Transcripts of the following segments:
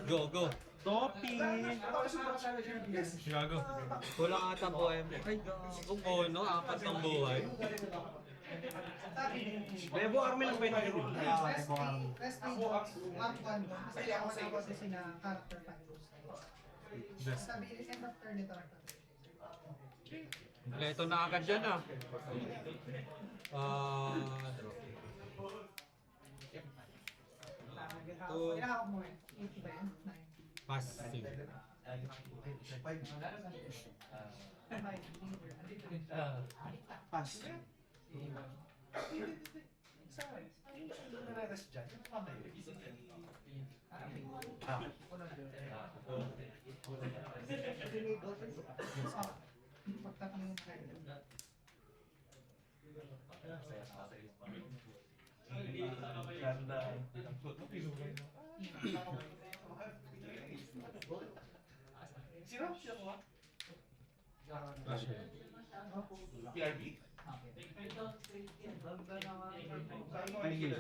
Go, go. Topi! Gago. Kulang ata poem. Ay, gago. Oh, no? Apat ng buhay. Lebo Army lang ba yun? Lebo Army. Resting box, mark 1. Kasi ako sa ako kasi na character fighters. Sabi, end of turn ito. Ito na agad dyan ah. Kailangan mo eh. 80 ba yan? 9. Passive. Pass. Pagtatlo yung Sino? Sino mo? PRB? Panigil.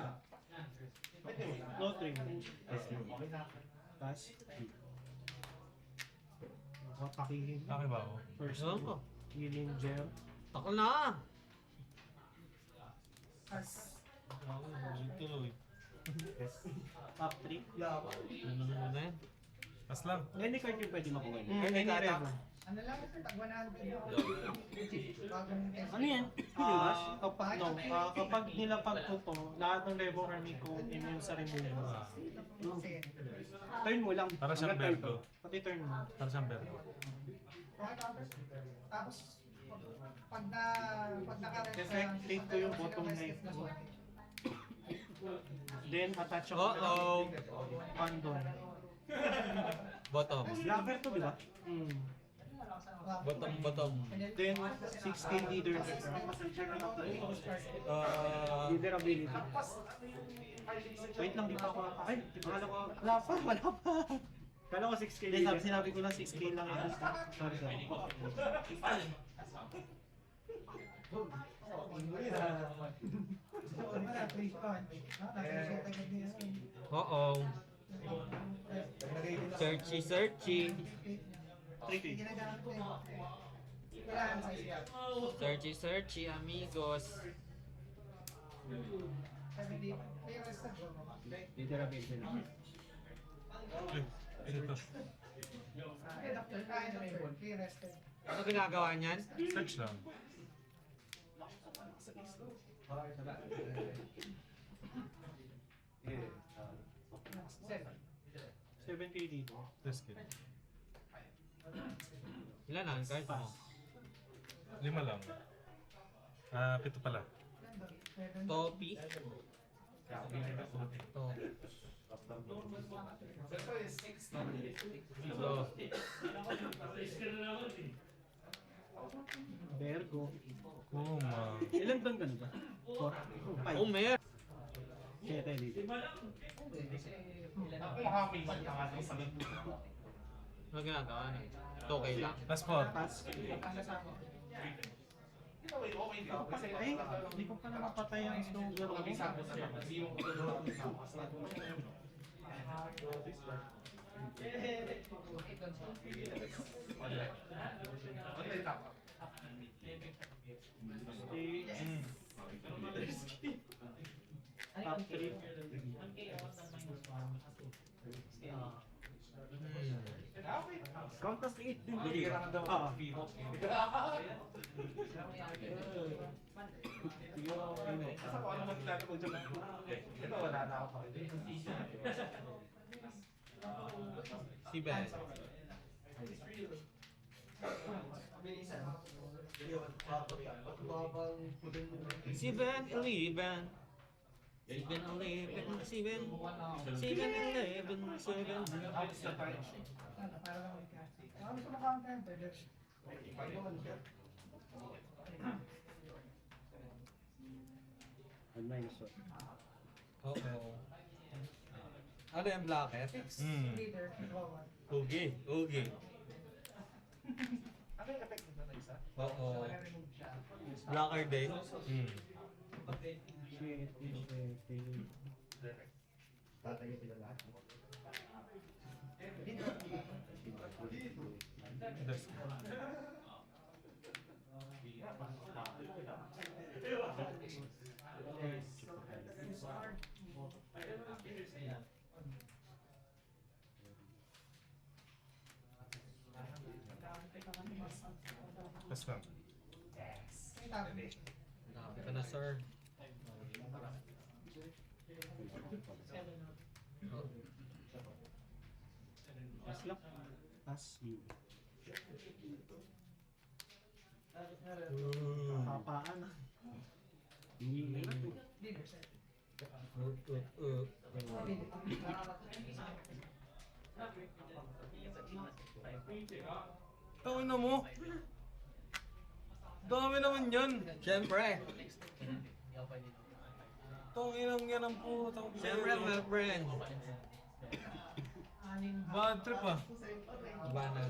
No trim. Pass. Pakihin. Laki ba ako? First Ano? healing gem. Tako na! As Tuloy. Top 3. Ano na yan? Pas lang. Any card yung pwede makuha niya. Any Revo. ano lang ito, tag 100. Bagong Ano yan? Kapag, no, kapag nilapag ko to, lahat ng Revo Army ko immune sa removal. Sige. Turn mo lang. Para siyang Hanggang turn Bergo. to. Pati turn mo. Para siyang Bergo. Okay, tapos, pag naka-rest Effect, take ko yung bottom knife ko. Then, attach ako Uh-oh. Pandon. Bottom. Lover to, di ba? Bottom, bottom. Then, 16 leader. Leader ability. Wait lang, di pa ako. Ay, akala ko. Wala pa. Kala ko 6k leader. Sinabi ko lang 6k lang yun. Sorry, sorry. Uh-oh. Searchy, searchy. 3k. Kailangan sa isip. Searchy, searchy, amigos. May rest na go. Leader ability lang. Ito. End of turn. May rest. Ano ginagawa niyan? Search lang. Set. 7k dito. Test kit. Ilan ang card mo? 5 lang. 7 pala. Topi. To. So, Bergo. Kuma. Ilan bang ganun ba? 4? oh, mer. 7 dito. Ano ginagawa niya? Okay lang. Last 4. Pass. Ay, hindi ko pa na mapatay ang slogan ko. Top 3. Count as 8 din. Si Ben. Si Ben, 11. 7-Eleven, 7-Eleven, 7. Para lang may cash. Ano sa counter? Pwede. Oo. Ano yung blacket? Leader. Bawal. Ugi, ugi. Ano yung effect nito na isa? Oo. Remove siya. Blacker day. Shit. Tatay ko lahat. There's skill. Pass lang. Nakapit ka na, sir. Pass lang. Pass. Kapaan. Tawin na mo! Dami naman yan! Siyempre. Tawin naman yan ang puta. Siyempre, my friend. Bad trip ah. Iba na.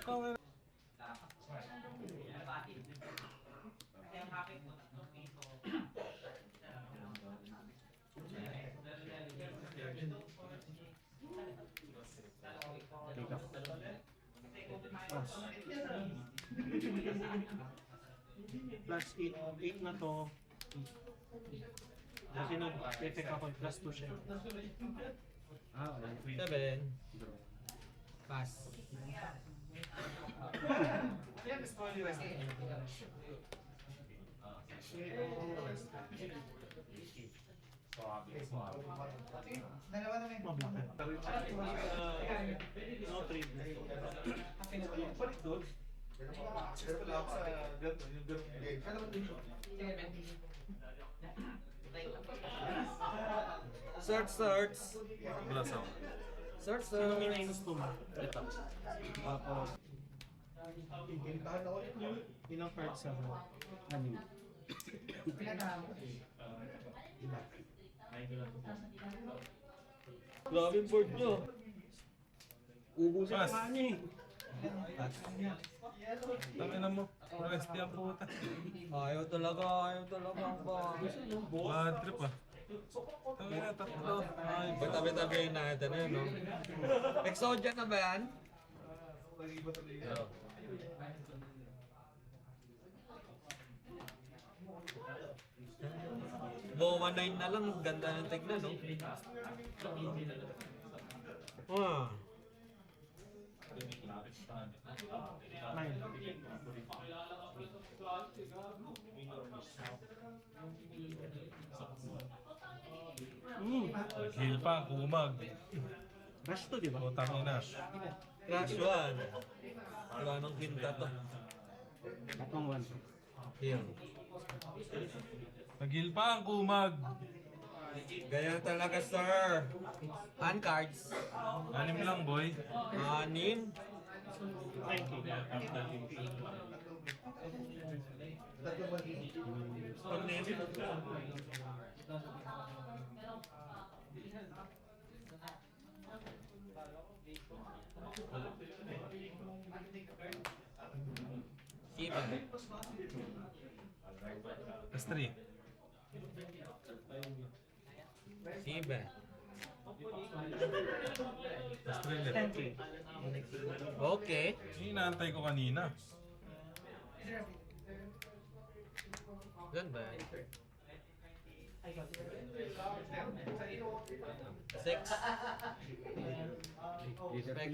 Tawin na. Pass. Plus 8 na to. Kasi nag-effect ako, plus 2 siya. Ah, okay. 7. Pass. Dalawa na may No trade. Search, search. Blast out. Search, Sino search. minus 2 mo? Ito. Tapos, ilang cards sa mo? Anim. Grabe yung board nyo. Ubusin Pass. pa niya eh. Tawin na mo. Resti ang puta. Ayaw talaga ang boss. Bad trip ah. Tawin na, tatlo. Ay, Pagtabi-tabihin natin eh, no? Exodia na ba yan? Bowa 9 na lang, ganda ng tignan, no? Ah. 9. Heal pa, kumag. Rush to, di ba? Utang ina. Crash 1. Wala nang hinta to. Atong 1. Here. Nag-heal pa ang kumag. Ganyan talaga, sir. Hand cards. 6 lang, boy. 6. S3. Sibe. S3 ulit. 10k. Okay. Yung inaantay ko kanina. Ganda. 6. Respect.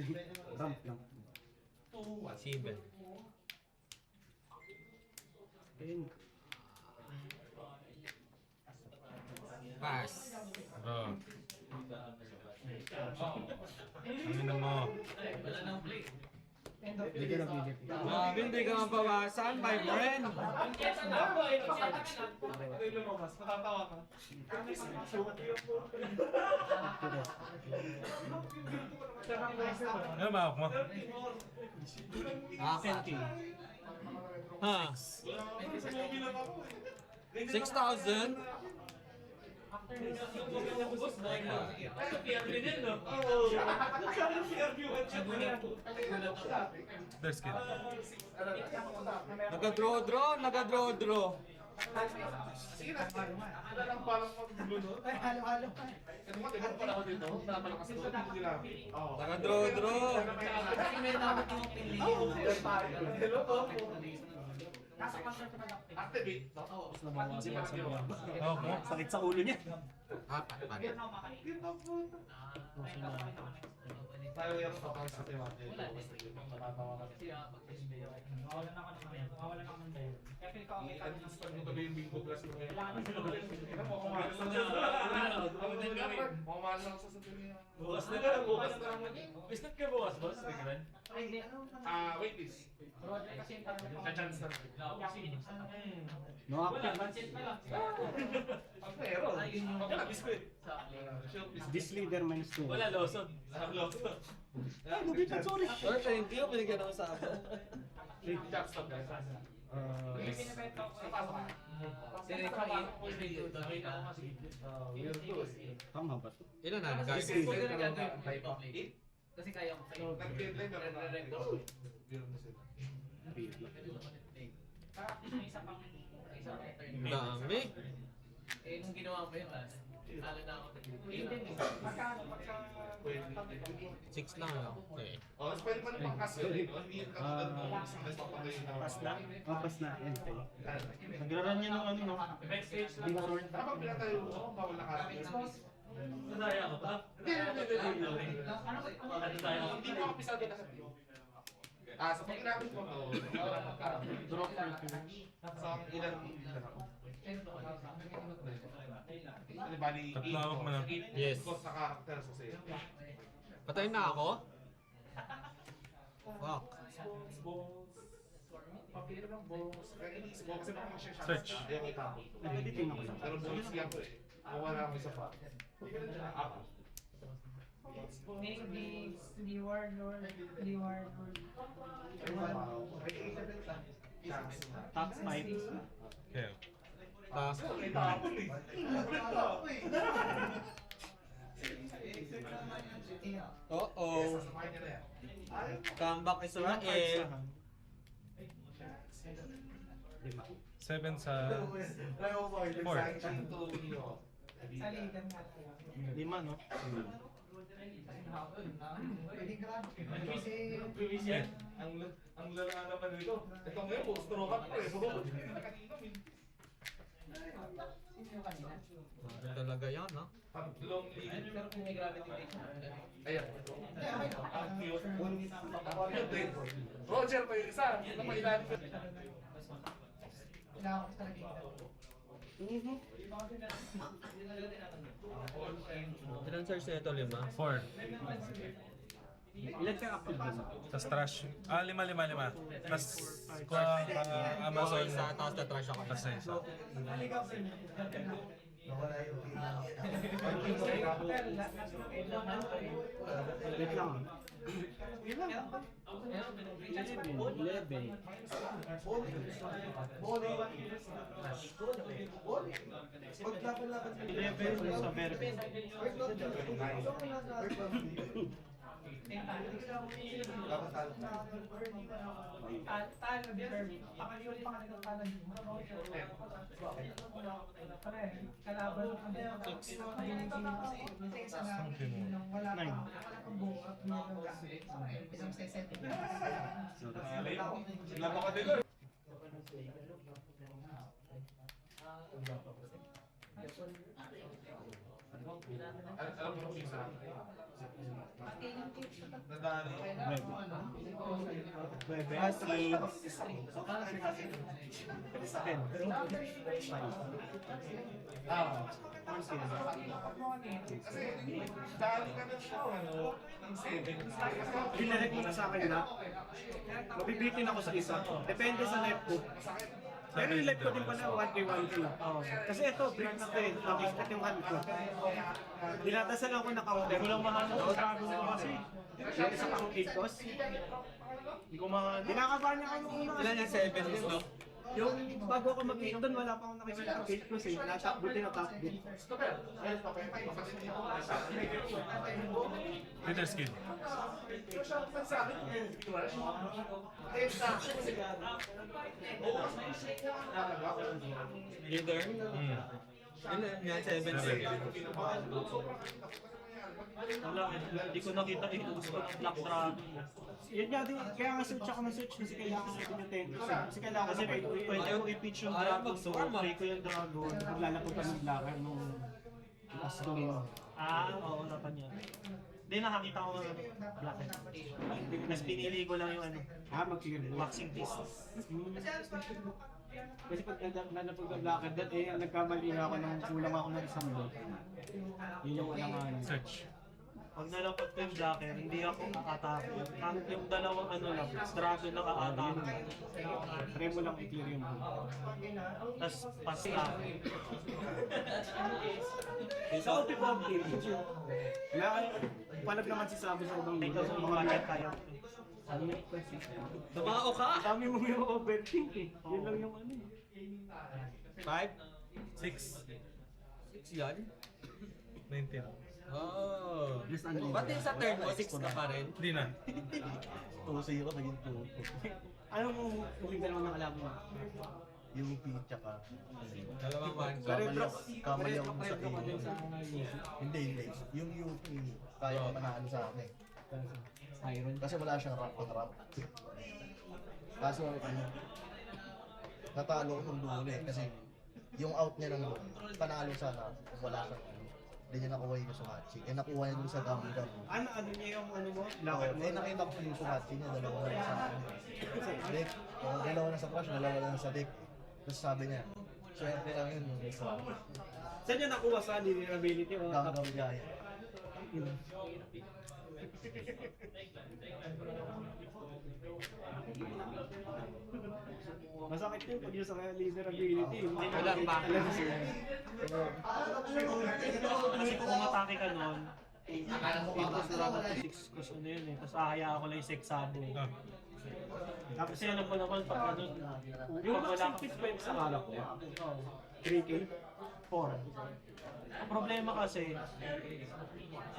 Ramp lang. Sibe. 10. Pass. Bro. Tawin na mo. Hindi ka nabigit. Hindi ka mabawasan, my friend. Ano ba ako mo? 10k. Ha? 6,000? There's skill. Naga-draw. Sige na. Ano lang parang maglulunod. Ay, halo-halo pa. Ano mo, diba pala ako dito? Napalakas ko. Hindi nila. Oo. Naka-draw. Hello po. Nasa concert pa lang. Activate. Oo, mo. Sakit sa ulo niya. Pare. Tayo yung total sa tewa. Matatawa ka. At least pag nito yung bingo plus mo ngayon. Mamahal lang sa sasabihin niya. Bukas na lang. Business ka bukas, boss. Wait this. Ka-chance na. No active. Pero, wala biskuit. This leader minus 2. Wala, losod. Ay, lubitan, sorry. Oh, thank you. Binigyan ako sa akin. Jackstop guys. Tama ba to? Ilan na? Guys, Kasi kaya ko sa'yo. Nag-deadline na rin. May isa pang attorney. dami. Eh, nung ginawa mo yun, sala na ako. Six lang ako. Okay. Oh, mas pwede pa rin pang kasi yun. Hindi yung katulad mo sa mas papagayin na. Pass na? Pass na. Entay. Nagraran niya ng ano, no? Big sword. Dapat pinatayo mo, bawal na karating. Nadaya ko ba? Hindi mo ako pisado na sa video. Sa pag ginamit mo to, Drop for sa ilan Ano ba ni Tatlawak mo na. Yes. Cost na character sa sa'yo. Patay na ako? Fuck. Papira ng boss. Kaya iniisip ko kasi baka mag-share siya. Search. Ayaw ko itapo. Nag-editing ako sa Pero bonus lang ko eh. Kung wala akong isa pa. Tax 5. Okay. Taas. May tapon eh. Oh. Sasamahin niya na yan. Comeback Israel. 7 sa... Lima, no? Ang lala naman nito. Ito ngayon, stroke up ko eh. Talaga yan, no? Tatlong liit. Pero kung may gravity rate, Ayan. Ang cute. Roger pa yung isa. Ano pa ilalim ko? Kailangan ko talaga yung Ilan search na ito? 5? 4. Ilan ka active doon? Tapos trash. 5. Tapos Amazon. Okay, sa taas na trash ako. Tapos na isa. Wait lang. Ilan? 11. Sa Mervin. Lama ka din doon. Alam mo kung isa? Nadali. Kasi dali ka na siya, ano, ng 7. Pinarek mo na sa akin na mabibitin ako sa isa. Depende sa left ko. Pero yung left ko din pala 1k. Kasi ito, break na ito eh. Nakikita yung hand ko. Dinatasan ako na counter. Hindi ko lang mahal na bago mo kasi. Yung isa pang 8 toss. Hindi ko mahal. Dinakabahan niya ako nung una. Ilan yung 7 din, no? Yung bago ako mag-hit doon, wala pa akong nakikita ng hit cross eh. Na-top boot na top boot. Leader skill. Leader? Ilan yan? 7 din. Wala, hindi ko nakita eh. Gusto ko ng Black Dragon. Yun nga din, kaya nga search ako ng search kasi kailangan natin yung 10 cross eh. Kasi kailangan Kasi kasi pwede ko i-pitch yung Ayaw Dragon. So, mag-storm, ah. free ko yung Dragon. Maglalapunta ng blacker nung Aston. Oo, napan niya. Hindi, nakakita ko ng Black. Tapos pinili ko lang yung ano, Mag-clear doon. Maxing Fist. Kasi pag nanapag sa blacker dot eh, nagkamali ako ng kulang ako ng isang lot. Yun yung alangan. Search. Pag nalapag ko yung Blacker, hindi ako aatake. Kahit yung dalawang ano lang, Dragon na aatake. Try mo lang i-clear yung boot. Tapos pasta. Sa ulti po, wala palag naman si Sabi sa ibang Ikaw sa mga mga black. kaya. Tumao ka! Dami mo yung overthink eh. Yun lang yung ano eh. 5? 6. 6 yan? 19. Oh. Yes, ano yun? Ba't yung sa turn mo, 6 ka pa rin? Hindi na. Ano mo huling dalawa ng alam mo? Yung P tsaka Dalawang man. kamali ako sa Retro ka din sa A. mga music. Hindi. Yung UP kaya ko manalo sa akin eh. Siren. Kasi wala siyang rap on rap. Kaso ano, natalo ko ng dulo eh. Kasi yung out niya ng doon, panalo sana kung wala siyang ano. Hindi niya nakuha yung Sumachi. Eh nakuha niya dun sa gam-gam. Ano niya yung ano mo? Oo, Blacker mo? eh nakita ko yung Sumachi niya, dalawa na sa deck. Dalawa na sa crush, dalawa na sa deck. Tapos sabi niya, swerte lang yun yung isa. Saan niya nakuha sa vulnerability o Gam-gam gaya. Masakit yun pag yung sa vulnerability. Walang back. Kasi kung umatake ka nun, tapos Dragon to 6 cross ano yun eh. Tapos ahaya ako lang yung 6 sabo. Ah. Kasi alam ko naman pag ano, Yung pag wala maximum pitch pwede sa kalap ko. 3K? 4. Ang problema kasi,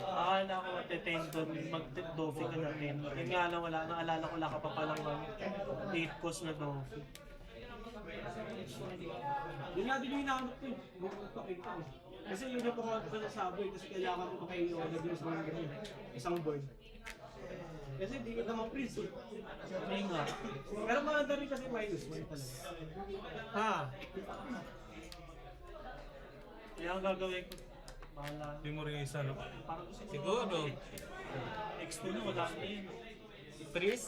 akala ko tetendon, mag-Dofi ka na 10. Yun nga lang, wala, naalala ko lang ka pa palang 8 cost na Dofi. Yun nga din yung hinahanap ko eh. Makakita ko. Kasi yun yung pangalat ko sa Subway kasi kailangan ko pa kayo yung sa mga ganun. Isang board. Kasi hindi ko naman freeze eh. Hindi nga. Pero maganda rin kasi minus 1 talaga. Kaya ang gagawin ko, bahala. Hindi mo rin isa, no? Parang gusto ko Siguro. X2 na, wala na yun. Freeze?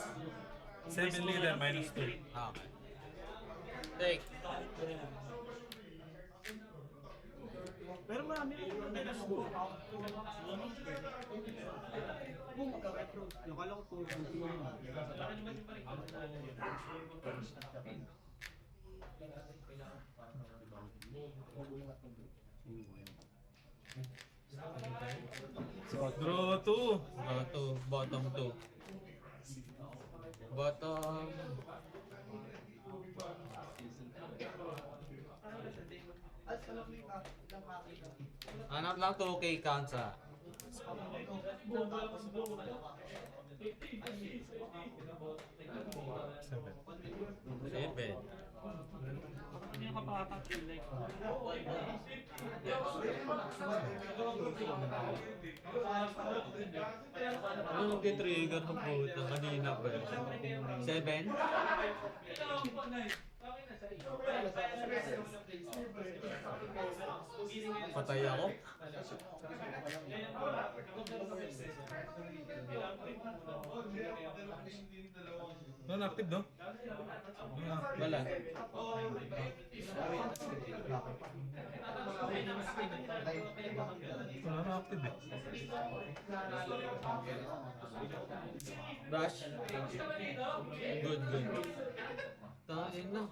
7 leader, minus 2. Okay. Take. Pero marami rin yung minus 2. Kung magka-retro, nakala ko po kung sino mo. Draw 2. Bottom 2. Bottom. Hanap lang 2K count sa. 7. Hindi yung kapatang feel like. Ano nag-trigger ng puta kanina pa? 7? Patay ako? Non-active, no? Wala. Non-active eh. Brush. Good. Tangin na.